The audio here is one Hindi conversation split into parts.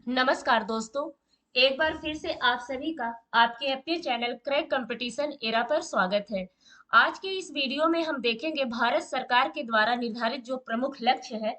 नमस्कार दोस्तों। एक बार फिर से आप सभी का आपके अपने चैनल क्रैक कंपटीशन एरा पर स्वागत है। आज के इस वीडियो में हम देखेंगे भारत सरकार के द्वारा निर्धारित जो प्रमुख लक्ष्य है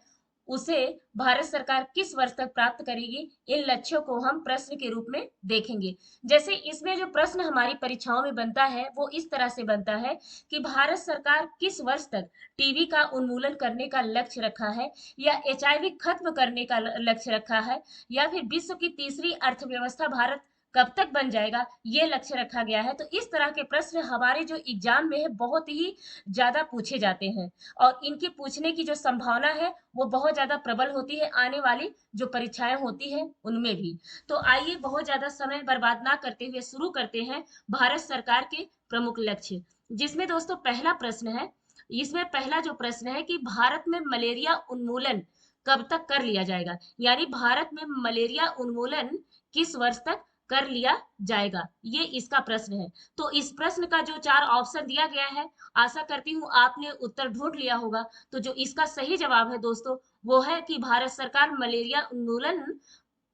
उसे भारत सरकार किस वर्ष तक प्राप्त करेगी। इन लक्ष्यों को हम प्रश्न के रूप में देखेंगे। जैसे इसमें जो प्रश्न हमारी परीक्षाओं में बनता है वो इस तरह से बनता है कि भारत सरकार किस वर्ष तक टीबी का उन्मूलन करने का लक्ष्य रखा है, या एचआईवी खत्म करने का लक्ष्य रखा है, या फिर विश्व की तीसरी अर्थव्यवस्था भारत कब तक बन जाएगा, ये लक्ष्य रखा गया है। तो इस तरह के प्रश्न हमारे जो एग्जाम में है बहुत ही ज्यादा पूछे जाते हैं, और इनके पूछने की जो संभावना है वो बहुत ज्यादा प्रबल होती है आने वाली जो परीक्षाएं होती हैं उनमें भी। तो आइए बहुत ज्यादा समय बर्बाद ना करते हुए शुरू करते हैं भारत सरकार के प्रमुख लक्ष्य, जिसमें दोस्तों पहला प्रश्न है। इसमें पहला जो प्रश्न है कि भारत में मलेरिया उन्मूलन कब तक कर लिया जाएगा, यानी भारत में मलेरिया उन्मूलन किस वर्ष तक कर लिया जाएगा, ये इसका प्रश्न है। तो इस प्रश्न का जो चार ऑप्शन दिया गया है, आशा करती हूँ आपने उत्तर ढूंढ लिया होगा। तो जो इसका सही जवाब है दोस्तों वो है कि भारत सरकार मलेरिया उन्मूलन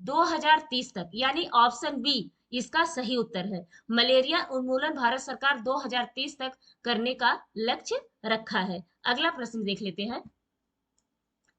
2030 तक, यानी ऑप्शन बी इसका सही उत्तर है। मलेरिया उन्मूलन भारत सरकार 2030 तक करने का लक्ष्य रखा है। अगला प्रश्न देख लेते हैं।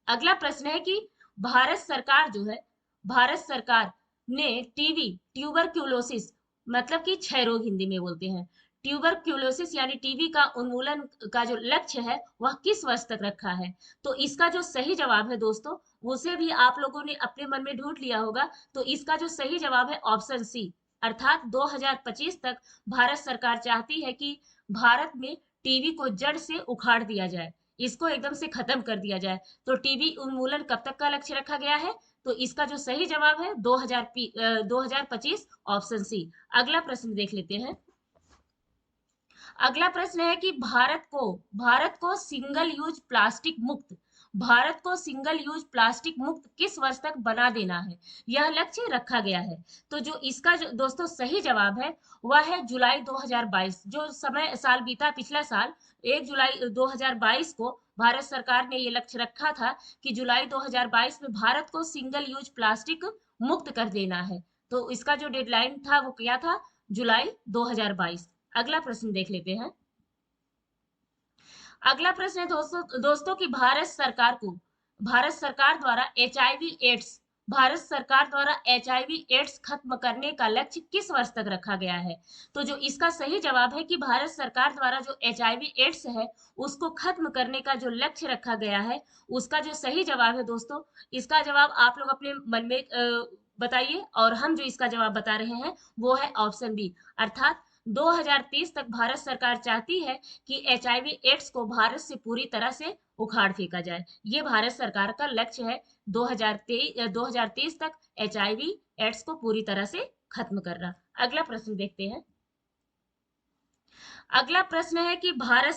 अगला प्रश्न है कि भारत सरकार जो है, भारत सरकार ने टीबी ट्यूबरक्यूलोसिस मतलब कि क्षय रोग हिंदी में बोलते हैं, ट्यूबरक्यूलोसिस यानी टीबी का उन्मूलन का जो लक्ष्य है वह किस वर्ष तक रखा है। तो इसका जो सही जवाब है दोस्तों उसे भी आप लोगों ने अपने मन में ढूंढ लिया होगा। तो इसका जो सही जवाब है ऑप्शन सी, अर्थात 2025 तक भारत सरकार चाहती है कि भारत में टीबी को जड़ से उखाड़ दिया जाए, इसको एकदम से खत्म कर दिया जाए। तो टीबी उन्मूलन कब तक का लक्ष्य रखा गया है। तो इसका जो सही जवाब है 2025 ऑप्शन सी। अगला प्रश्न देख लेते हैं। अगला प्रश्न है कि भारत को सिंगल यूज प्लास्टिक मुक्त, भारत को सिंगल यूज प्लास्टिक मुक्त किस वर्ष तक बना देना है, यह लक्ष्य रखा गया है। तो जो इसका जो दोस्तों सही जवाब है वह है जुलाई 2022। जो समय साल बीता पिछला साल 1 जुलाई 2022 को भारत सरकार ने ये लक्ष्य रखा था कि जुलाई 2022 में भारत को सिंगल यूज प्लास्टिक मुक्त कर देना है। तो इसका जो डेडलाइन था वो क्या था, जुलाई 2022। अगला प्रश्न देख लेते हैं। अगला प्रश्न है दोस्तों कि भारत सरकार द्वारा एचआईवी एड्स, भारत सरकार द्वारा एचआईवी एड्स खत्म करने का लक्ष्य किस वर्ष तक रखा गया है। तो जो इसका सही जवाब है कि भारत सरकार द्वारा जो एचआईवी एड्स है उसको खत्म करने का जो लक्ष्य रखा गया है, उसका जो सही जवाब है दोस्तों, इसका जवाब आप लोग अपने मन में बताइए, और हम जो इसका जवाब बता रहे हैं वो है ऑप्शन बी, अर्थात 2030 तक भारत सरकार चाहती है कि एचआईवी एड्स को भारत से पूरी तरह से उखाड़ फेंका जाए। ये भारत सरकार का लक्ष्य है, 2030 तक एचआईवी एड्स को पूरी तरह से खत्म करना। अगला प्रश्न देखते हैं। अगला प्रश्न है कि भारत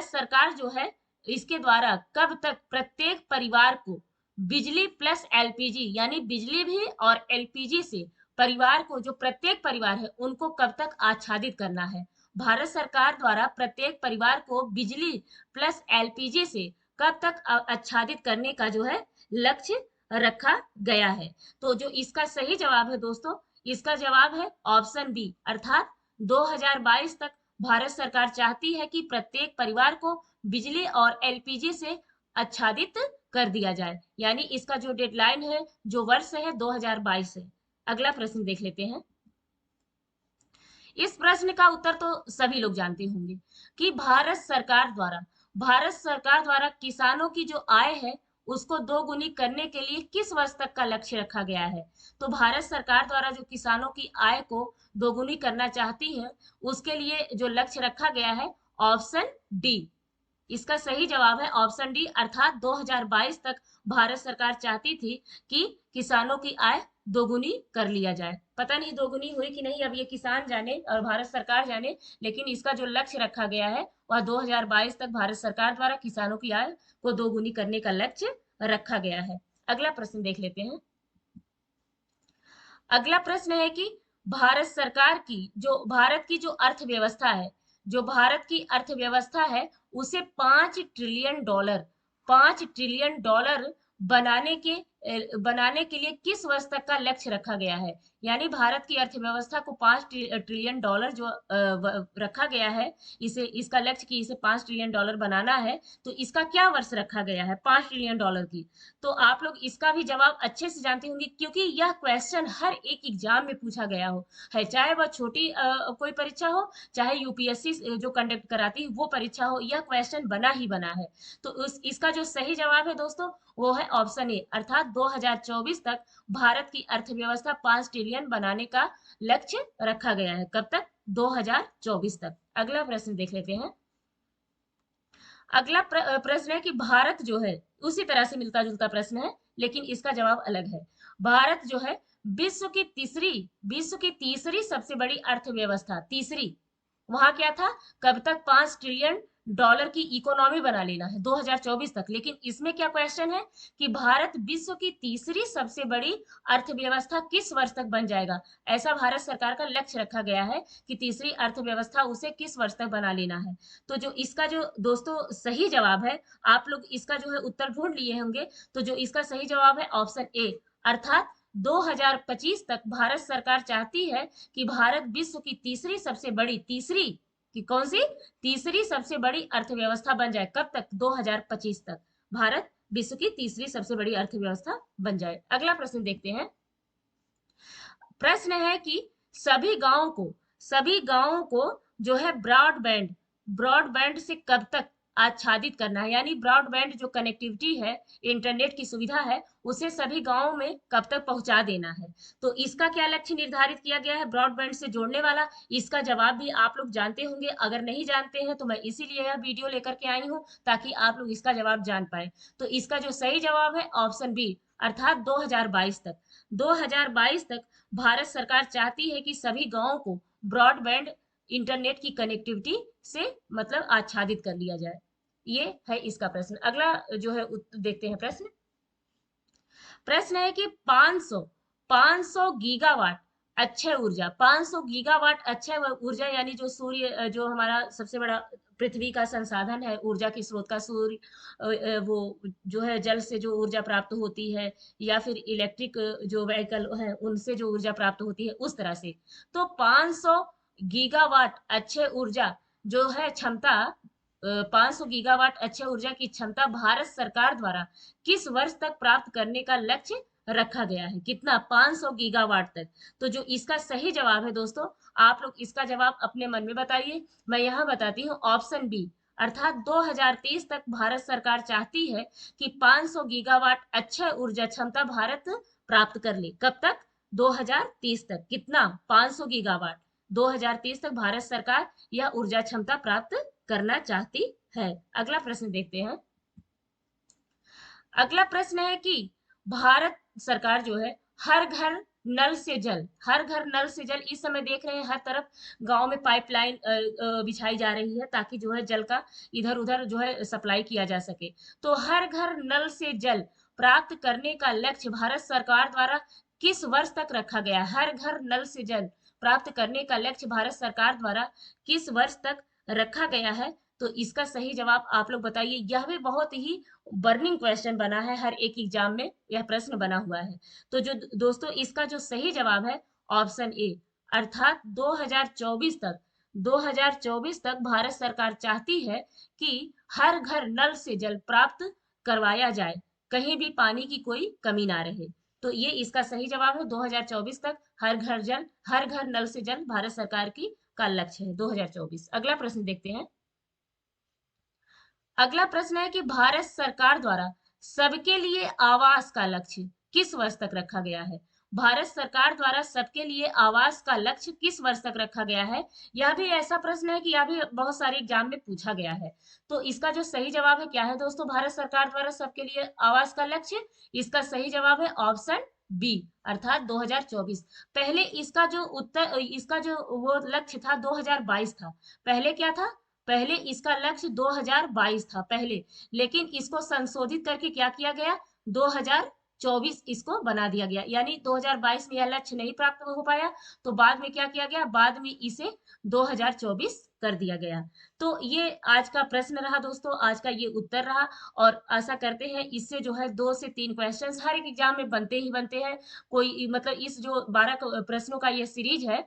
सरकार जो है इसके द्वारा कब तक प्रत्येक परिवार को बिजली प्लस एलपीजी, यानी बिजली भी और एलपीजी से परिवार को, जो प्रत्येक परिवार है उनको कब तक आच्छादित करना है। भारत सरकार द्वारा प्रत्येक परिवार को बिजली प्लस एलपीजी से कब तक आच्छादित करने का जो है लक्ष्य रखा गया है। तो जो इसका सही जवाब है दोस्तों, इसका जवाब है ऑप्शन बी, अर्थात 2022 तक भारत सरकार चाहती है कि प्रत्येक परिवार को बिजली और एलपीजी से आच्छादित कर दिया जाए, यानी इसका जो डेडलाइन है, जो वर्ष है 2022 है। अगला प्रश्न देख लेते हैं। इस प्रश्न का उत्तर तो सभी लोग जानते होंगे कि भारत सरकार द्वारा किसानों की जो आय है उसको दोगुनी करने के लिए किस वर्ष तक का लक्ष्य रखा गया है। तो भारत सरकार द्वारा जो किसानों की आय को दोगुनी करना चाहती है उसके लिए जो लक्ष्य रखा गया है, ऑप्शन डी इसका सही जवाब है, ऑप्शन डी, अर्थात 2022 तक भारत सरकार चाहती थी कि किसानों की आय दोगुनी कर लिया जाए। पता नहीं दोगुनी हुई कि नहीं, अब ये किसान जाने और भारत सरकार जाने, लेकिन इसका जो लक्ष्य रखा गया है वह 2022 तक भारत सरकार द्वारा किसानों की आय को दोगुनी करने का लक्ष्य रखा गया है। अगला प्रश्न देख लेते हैं। अगला प्रश्न है कि भारत की जो अर्थव्यवस्था है, जो भारत की अर्थव्यवस्था है उसे 5 ट्रिलियन डॉलर बनाने के बनाने के लिए किस वर्ष तक का लक्ष्य रखा गया है? यानी भारत की अर्थव्यवस्था को 5 ट्रिलियन डॉलर जो रखा गया है, इसे इसका लक्ष्य कि इसे 5 ट्रिलियन डॉलर बनाना है, तो इसका क्या वर्ष रखा गया है 5 ट्रिलियन डॉलर की? तो आप लोग इसका भी जवाब अच्छे से जानते होंगे, क्योंकि यह क्वेश्चन हर एक एग्जाम में पूछा गया हो है, चाहे वह छोटी कोई परीक्षा हो, चाहे यूपीएससी जो कंडक्ट कराती है वो परीक्षा हो, यह क्वेश्चन बना ही बना है। तो इसका जो सही जवाब है दोस्तों, वो है ऑप्शन ए, अर्थात 2024 तक भारत की अर्थव्यवस्था 5 ट्रिलियन बनाने का लक्ष्य रखा गया है। कब तक? 2024 तक। अगला प्रश्न देख लेते हैं। अगला प्रश्न है कि भारत जो है, उसी तरह से मिलता जुलता प्रश्न है लेकिन इसका जवाब अलग है। भारत जो है विश्व की तीसरी सबसे बड़ी अर्थव्यवस्था, तीसरी, वहां क्या था? कब तक 5 ट्रिलियन डॉलर की इकोनॉमी बना लेना है 2024 तक। लेकिन इसमें क्या क्वेश्चन है कि भारत विश्व की तीसरी सबसे बड़ी अर्थव्यवस्था किस वर्ष तक बन जाएगा? ऐसा भारत सरकार का लक्ष्य रखा गया है कि तीसरी अर्थव्यवस्था उसे किस वर्ष तक बना लेना है। तो जो इसका जो दोस्तों सही जवाब है, आप लोग इसका जो है उत्तर ढूंढ लिए होंगे, तो जो इसका सही जवाब है ऑप्शन ए, अर्थात 2025 तक भारत सरकार चाहती है कि भारत विश्व की तीसरी सबसे बड़ी, तीसरी कि कौन सी? तीसरी सबसे बड़ी अर्थव्यवस्था बन जाए। कब तक? 2025 तक भारत विश्व की तीसरी सबसे बड़ी अर्थव्यवस्था बन जाए। अगला प्रश्न देखते हैं। प्रश्न है कि सभी गांवों को जो है ब्रॉडबैंड ब्रॉडबैंड से कब तक आच्छादित करना है? यानी ब्रॉडबैंड जो कनेक्टिविटी है, इंटरनेट की सुविधा है, उसे सभी गांवों में कब तक पहुंचा देना है? तो इसका क्या लक्ष्य निर्धारित किया गया है ब्रॉडबैंड से जोड़ने वाला? इसका जवाब भी आप लोग जानते होंगे। अगर नहीं जानते हैं तो मैं इसीलिए यह वीडियो लेकर के आई हूँ, ताकि आप लोग इसका जवाब जान पाए। तो इसका जो सही जवाब है ऑप्शन बी, अर्थात 2022 तक। 2022 तक भारत सरकार चाहती है कि सभी गांवों को ब्रॉडबैंड इंटरनेट की कनेक्टिविटी से मतलब आच्छादित कर लिया जाए। ये है इसका प्रश्न। अगला जो है देखते हैं प्रश्न। प्रश्न है कि 500 गीगावाट अक्षय ऊर्जा, 500 गीगावाट अक्षय ऊर्जा, यानी जो सूर्य, जो हमारा सबसे बड़ा पृथ्वी का संसाधन है, ऊर्जा के स्रोत का सूर्य, वो जो है जल से जो ऊर्जा प्राप्त होती है, या फिर इलेक्ट्रिक जो व्हीकल है उनसे जो ऊर्जा प्राप्त होती है, उस तरह से। तो 500 गीगावाट अक्षय ऊर्जा जो है क्षमता, 500 गीगावाट अक्षय ऊर्जा की क्षमता भारत सरकार द्वारा किस वर्ष तक प्राप्त करने का लक्ष्य रखा गया है? कितना? 500 गीगावाट तक। तो जो इसका सही जवाब है दोस्तों, आप लोग इसका जवाब अपने मन में बताइए। मैं यहाँ बताती हूँ, ऑप्शन बी, अर्थात 2030 तक भारत सरकार चाहती है कि 500 गीगावाट अक्षय ऊर्जा क्षमता भारत प्राप्त कर ले। कब तक? 2030 तक। कितना? 500 गीगावाट। 2030 तक भारत सरकार यह ऊर्जा क्षमता प्राप्त करना चाहती है। अगला प्रश्न देखते हैं। अगला प्रश्न है कि भारत सरकार जो है हर घर नल से जल, हर घर नल से जल, इस समय देख रहे हैं हर तरफ गांव में पाइपलाइन बिछाई जा रही है, ताकि जो है जल का इधर उधर जो है सप्लाई किया जा सके। तो हर घर नल से जल प्राप्त करने का लक्ष्य भारत सरकार द्वारा किस वर्ष तक रखा गया? हर घर नल से जल प्राप्त करने का लक्ष्य भारत सरकार द्वारा किस वर्ष तक रखा गया है? तो इसका सही जवाब आप लोग बताइए। यह भी बहुत ही बर्निंग क्वेश्चन बना है, हर एक एग्जाम में यह प्रश्न बना हुआ है। तो जो दोस्तों इसका जो सही जवाब है ऑप्शन ए, अर्थात 2024 तक, 2024 तक भारत सरकार चाहती है कि हर घर नल से जल प्राप्त करवाया जाए, कहीं भी पानी की कोई कमी ना रहे। तो ये इसका सही जवाब है, 2024 तक हर घर नल से जल भारत सरकार की का लक्ष्य है 2024। अगला प्रश्न देखते हैं। अगला प्रश्न है कि भारत सरकार द्वारा सबके लिए आवास का लक्ष्य किस वर्ष तक रखा गया है? भारत सरकार द्वारा सबके लिए आवास का लक्ष्य किस वर्ष तक रखा गया है? यह भी ऐसा प्रश्न है कि यह भी बहुत सारे एग्जाम में पूछा गया है। तो इसका जो सही जवाब है क्या है दोस्तों? भारत सरकार द्वारा सबके लिए आवास का लक्ष्य, इसका सही जवाब है ऑप्शन बी, अर्थात 2024। पहले इसका जो वो लक्ष्य था 2022 था। पहले क्या था? पहले इसका लक्ष्य 2022 था पहले, लेकिन इसको संशोधित करके क्या किया गया? 2000 2024 इसको बना दिया गया, यानी 2022 में यह लक्ष्य नहीं प्राप्त हो पाया तो बाद में क्या किया गया, बाद में इसे 2024 कर दिया गया। तो ये आज का प्रश्न रहा दोस्तों, आज का ये उत्तर रहा। और आशा करते हैं इससे जो है 2 से 3 क्वेश्चंस हर एक एग्जाम में बनते ही बनते हैं। कोई मतलब इस जो 12 प्रश्नों का ये सीरीज है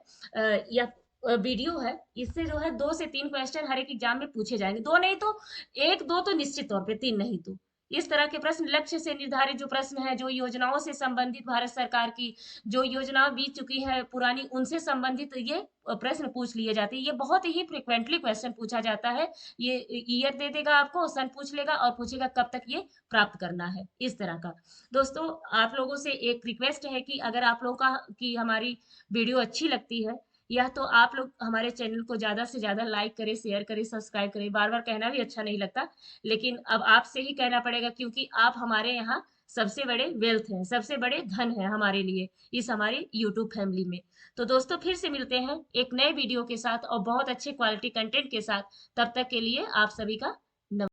या वीडियो है, इससे जो है 2 से 3 क्वेश्चन हर एक एग्जाम में पूछे जाएंगे, दो नहीं तो एक दो तो निश्चित तौर पे, तीन नहीं तो। इस तरह के प्रश्न, लक्ष्य से निर्धारित जो प्रश्न है, जो योजनाओं से संबंधित भारत सरकार की जो योजना बीत चुकी है पुरानी, उनसे संबंधित ये प्रश्न पूछ लिए जाते हैं। ये बहुत ही फ्रिक्वेंटली क्वेश्चन पूछा जाता है। ये ईयर दे देगा आपको, सन पूछ लेगा और पूछेगा कब तक ये प्राप्त करना है, इस तरह का। दोस्तों, आप लोगों से एक रिक्वेस्ट है कि अगर आप लोगों का की हमारी वीडियो अच्छी लगती है, या तो आप लोग हमारे चैनल को ज्यादा से ज्यादा लाइक करें, शेयर करें, सब्सक्राइब करें। बार बार कहना भी अच्छा नहीं लगता, लेकिन अब आपसे ही कहना पड़ेगा, क्योंकि आप हमारे यहाँ सबसे बड़े वेल्थ हैं, सबसे बड़े धन हैं हमारे लिए, इस हमारी यूट्यूब फैमिली में। तो दोस्तों, फिर से मिलते हैं एक नए वीडियो के साथ और बहुत अच्छे क्वालिटी कंटेंट के साथ। तब तक के लिए आप सभी का